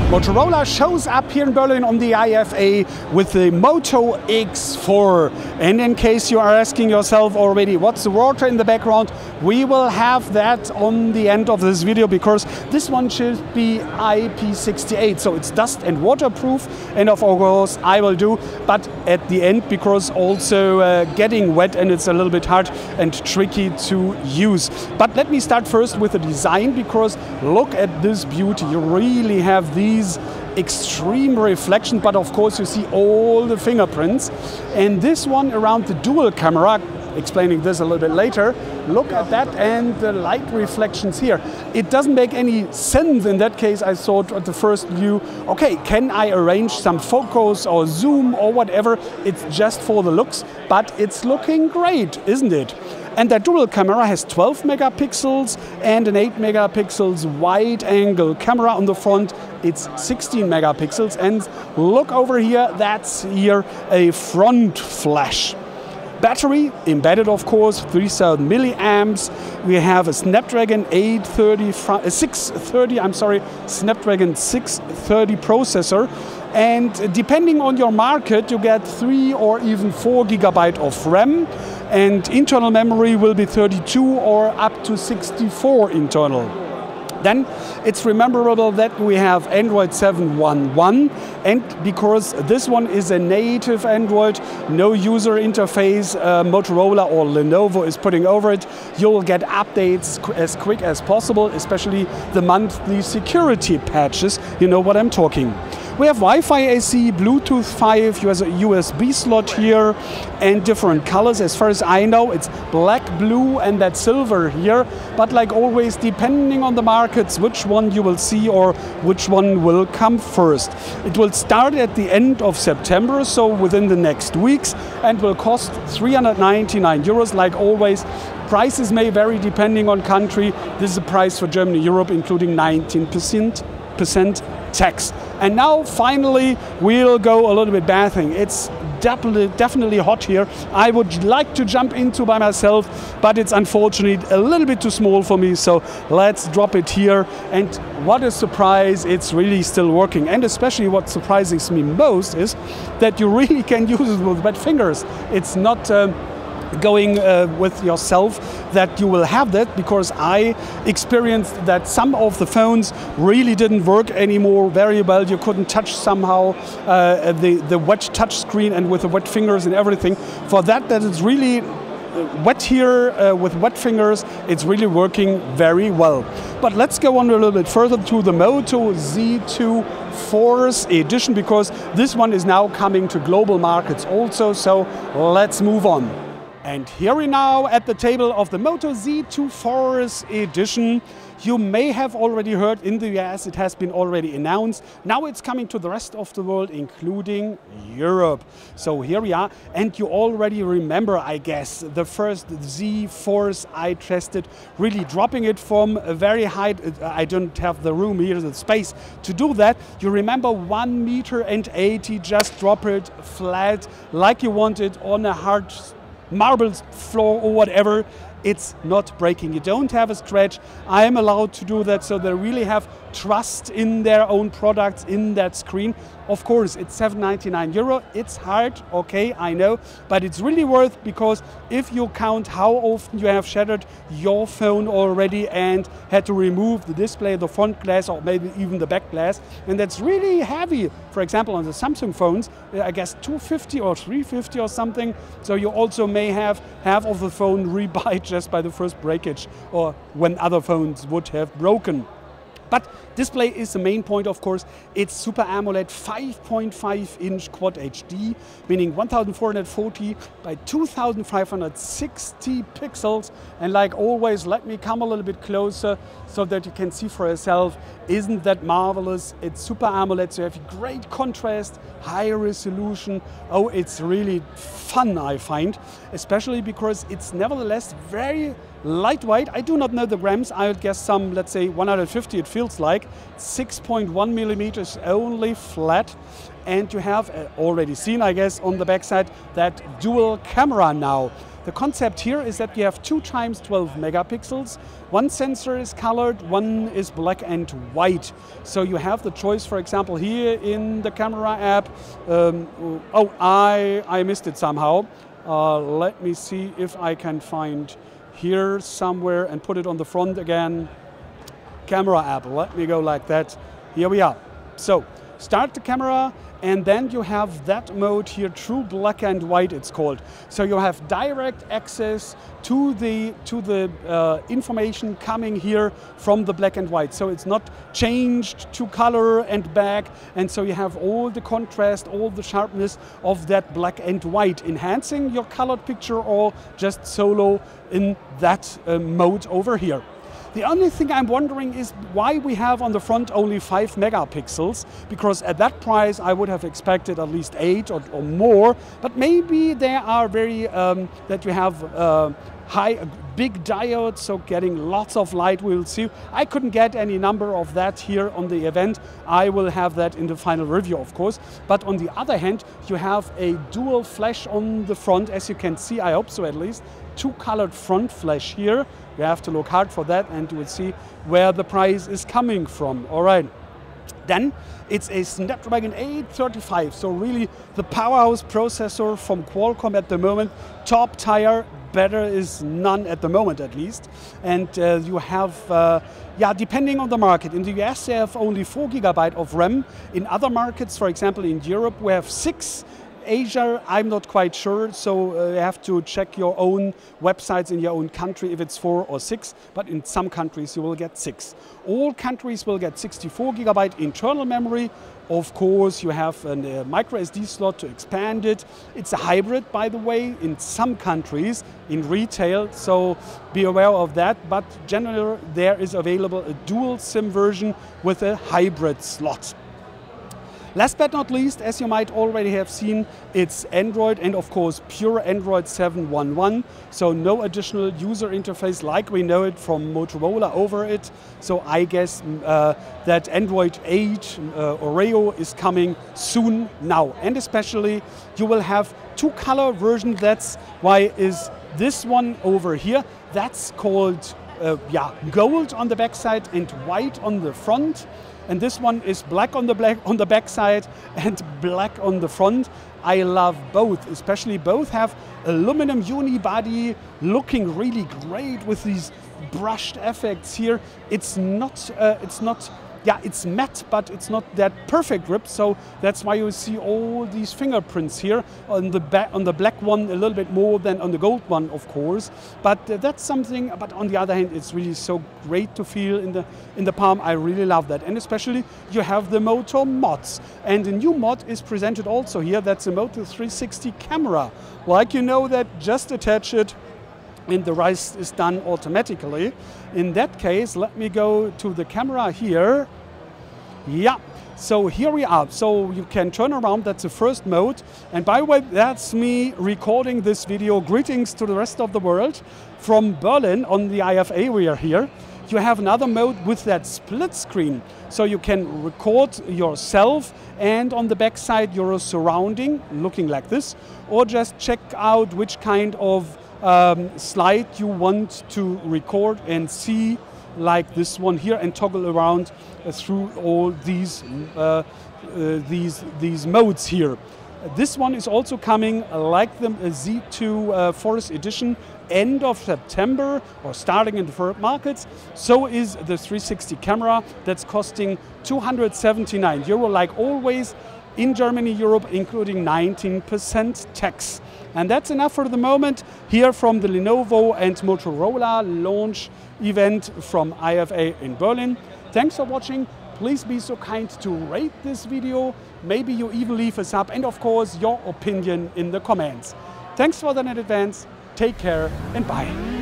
Motorola shows up here in Berlin on the IFA with the Moto X4. And in case you are asking yourself already, what's the water in the background? We will have that on the end of this video because this one should be IP68. So it's dust and waterproof. And of course I will do, but at the end because also getting wet and it's a little bit hard and tricky to use. But let me start first with the design because look at this beauty. You really have these extreme reflection, but of course you see all the fingerprints. And this one around the dual camera, explaining this a little bit later, look at that and the light reflections here. It doesn't make any sense in that case. I thought at the first view, okay, can I arrange some focus or zoom or whatever? It's just for the looks, but it's looking great, isn't it? And that dual camera has 12 megapixels and an 8 megapixels wide angle camera on the front. It's 16 megapixels. And look over here, that's here a front flash. Battery embedded, of course, 3000 milliamps. We have a Snapdragon 630 processor. And depending on your market, you get 3 or even 4 GB of RAM. And internal memory will be 32 or up to 64 internal. Then it's rememberable that we have Android 7.1.1, and because this one is a native Android, no user interface Motorola or Lenovo is putting over it, you'll get updates as quick as possible, especially the monthly security patches, you know what I'm talking. We have Wi-Fi AC, Bluetooth 5, USB slot here, and different colors. As far as I know, it's black, blue, and that silver here. But like always, depending on the markets, which one you will see or which one will come first. It will start at the end of September, so within the next weeks, and will cost 399 euros. Like always, prices may vary depending on country. This is the price for Germany, Europe, including 19% tax. And now finally we'll go a little bit bathing. It's definitely hot here. I would like to jump into by myself, but it's unfortunately a little bit too small for me, so let's drop it here. And what a surprise, it's really still working. And especially what surprises me most is that you really can use it with wet fingers. It's not going with yourself that you will have that, because I experienced that some of the phones really didn't work anymore very well. You couldn't touch somehow the wet touch screen and with the wet fingers and everything. For that is really wet here with wet fingers, it's really working very well. But let's go on a little bit further to the Moto Z2 Force Edition, because this one is now coming to global markets also, so let's move on. And here we now at the table of the Moto Z2 Force Edition. You may have already heard in the US it has been already announced. Now it's coming to the rest of the world, including Europe. So here we are, and you already remember, I guess, the first Z Force I tested, really dropping it from a very high, I don't have the room here, the space to do that. You remember 1.80 meters, just drop it flat like you want it on a hard marble floor or whatever. It's not breaking. You don't have a scratch. I am allowed to do that, so they really have trust in their own products, in that screen. Of course, it's 799 euro. It's hard, okay, I know, but it's really worth, because if you count how often you have shattered your phone already and had to remove the display, the front glass, or maybe even the back glass, and that's really heavy. For example, on the Samsung phones, I guess 250 or 350 or something. So you also may have half of the phone rebite just by the first breakage, or when other phones would have broken. But display is the main point, of course. It's Super AMOLED 5.5-inch Quad HD, meaning 1440 by 2560 pixels. And like always, let me come a little bit closer so that you can see for yourself. Isn't that marvelous? It's Super AMOLED, so you have great contrast, high resolution. Oh, it's really fun, I find, especially because it's nevertheless very Lightweight, I do not know the grams, I would guess some, let's say 150 it feels like. 6.1 millimeters only flat. And you have already seen, I guess, on the backside that dual camera now. The concept here is that you have 2 times 12 megapixels. One sensor is colored, one is black and white. So you have the choice, for example, here in the camera app. Oh, I missed it somehow. Let me see if I can find here somewhere and put it on the front again. Camera app, let me go like that. Here we are. So start the camera, and then you have that mode here, true black and white it's called. So you have direct access to the information coming here from the black and white. So it's not changed to color and back, and so you have all the contrast, all the sharpness of that black and white, enhancing your colored picture or just solo in that mode over here. The only thing I'm wondering is why we have on the front only 5 megapixels, because at that price I would have expected at least 8 or more, but maybe they are very, that you have big diodes, so getting lots of light, we'll see. I couldn't get any number of that here on the event. I will have that in the final review, of course. But on the other hand, you have a dual flash on the front, as you can see, I hope so at least. 2 colored front flash here. You have to look hard for that, and you will see where the price is coming from. All right. Then it's a Snapdragon 835, so really the powerhouse processor from Qualcomm at the moment. Top tier, better is none at the moment at least. And you have, yeah, depending on the market. In the US they have only 4 GB of RAM. In other markets, for example in Europe, we have 6. Asia, I'm not quite sure, so you have to check your own websites in your own country if it's 4 or 6, but in some countries you will get 6. All countries will get 64 GB internal memory. Of course, you have a micro SD slot to expand it. It's a hybrid, by the way, in some countries in retail, so be aware of that. But generally, there is available a dual SIM version with a hybrid slot. Last but not least, as you might already have seen, it's Android, and of course pure Android 7.1.1, so no additional user interface like we know it from Motorola over it. So I guess that Android 8 Oreo is coming soon now, and especially you will have 2 color versions. That's why is this one over here. That's called gold on the backside and white on the front. And this one is black on the back side and black on the front. I love both, especially both have aluminum unibody, looking really great with these brushed effects here. It's matte, but it's not that perfect grip, so that's why you see all these fingerprints here on the black one a little bit more than on the gold one, of course. But that's something. But on the other hand, it's really so great to feel in the palm. I really love that, and especially you have the Moto mods, and the new mod is presented also here. That's a Moto 360 camera. Like you know that, just attach it, and the rest is done automatically. In that case, let me go to the camera here. Yeah, so here we are. So you can turn around, that's the first mode. And by the way, that's me recording this video. Greetings to the rest of the world from Berlin on the IFA, we are here. You have another mode with that split screen. So you can record yourself, and on the back side your surrounding, looking like this, or just check out which kind of slide you want to record and see, like this one here, and toggle around through all these modes here. This one is also coming, like the Z2 Force Edition, end of September or starting in the first markets. So is the 360 camera, that's costing €279, like always. In Germany, Europe, including 19% tax. And that's enough for the moment here from the Lenovo and Motorola launch event from IFA in Berlin. Thanks for watching. Please be so kind to rate this video. Maybe you even leave us up, and of course your opinion in the comments. Thanks for that in advance. Take care and bye.